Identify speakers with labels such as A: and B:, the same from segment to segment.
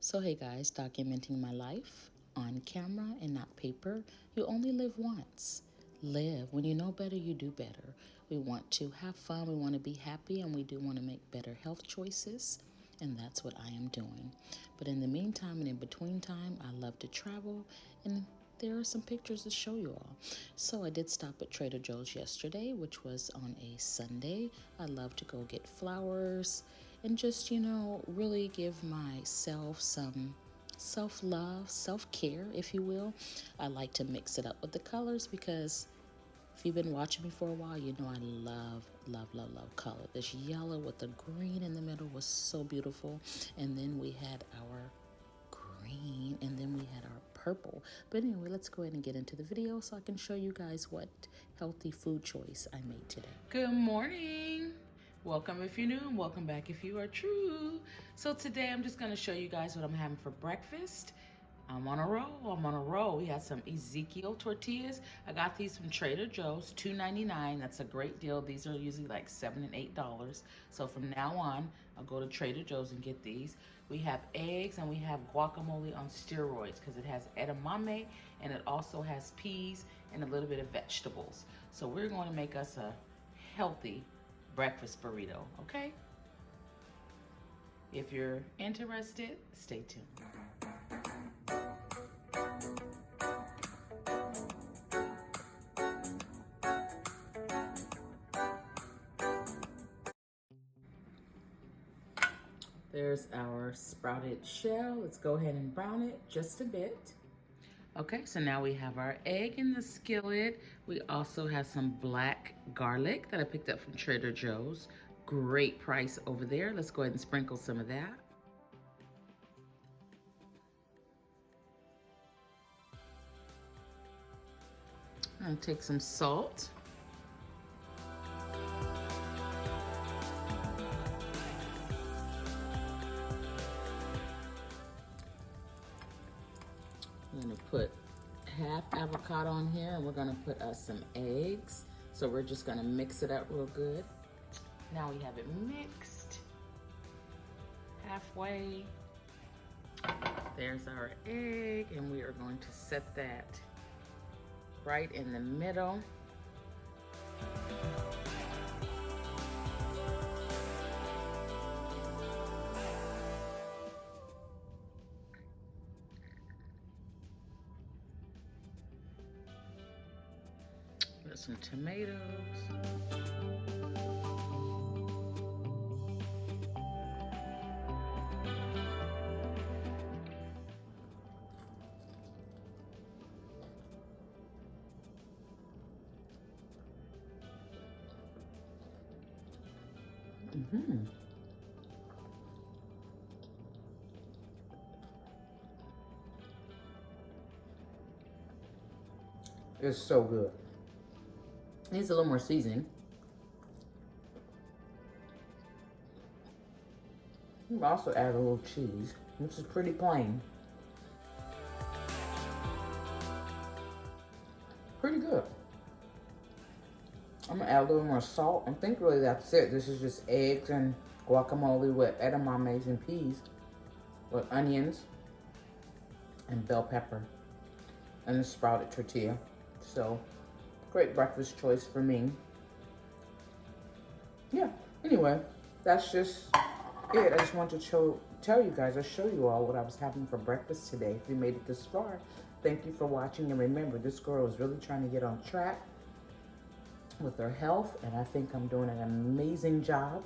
A: So hey guys, documenting my life on camera and not paper. You only live once. Live. When you know better, you do better. We want to have fun, we want to be happy, and we do want to make better health choices. And that's what I am doing. But in the meantime and in between time, I love to travel, and there are some pictures to show you all. So I did stop at Trader Joe's yesterday, which was on a Sunday. I love to go get flowers and just, really give myself some self-love, self-care, if you will. I like to mix it up with the colors because if you've been watching me for a while, you know I love, love, love, love color. This yellow with the green in the middle was so beautiful. And then we had our green, and then we had our purple. But anyway, let's go ahead and get into the video so I can show you guys what healthy food choice I made today. Good morning. Welcome if you're new, and welcome back if you are true. So today I'm just gonna show you guys what I'm having for breakfast. I'm on a roll. We had some Ezekiel tortillas. I got these from Trader Joe's, $2.99. That's a great deal. These are usually like $7 and $8. So from now on, I'll go to Trader Joe's and get these. We have eggs and we have guacamole on steroids because it has edamame and it also has peas and a little bit of vegetables. So we're going to make us a healthy breakfast burrito, okay? If you're interested, stay tuned. There's our sprouted shell. Let's go ahead and brown it just a bit. Okay, so now we have our egg in the skillet. We also have some black garlic that I picked up from Trader Joe's. Great price over there. Let's go ahead and sprinkle some of that. I'm gonna take some salt. I'm gonna put half avocado on here, and we're gonna put us some eggs. So we're just gonna mix it up real good. Now we have it mixed halfway. There's our egg, and we are going to set that right in the middle. Put some tomatoes. It's so good. Needs a little more seasoning. You can also add a little cheese, which is pretty plain. Pretty good. I'm gonna add a little more salt. I think really that's it. This is just eggs and guacamole with edamames and peas, with onions and bell pepper and a sprouted tortilla. So, great breakfast choice for me. Yeah, anyway, that's just it. I just wanted to tell you guys, or show you all what I was having for breakfast today. If you made it this far, thank you for watching. And remember, this girl is really trying to get on track with her health, and I think I'm doing an amazing job.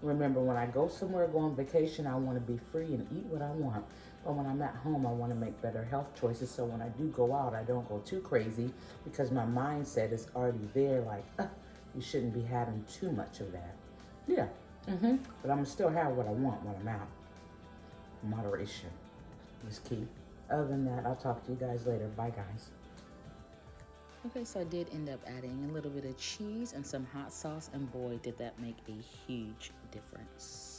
A: Remember, when I go somewhere, go on vacation, I want to be free and eat what I want. But when I'm at home, I want to make better health choices. So when I do go out, I don't go too crazy because my mindset is already there, like, you shouldn't be having too much of that. Yeah, but I'm still have what I want when I'm out. Moderation is key. Other than that, I'll talk to you guys later. Bye, guys. Okay, so I did end up adding a little bit of cheese and some hot sauce, and boy, did that make a huge difference.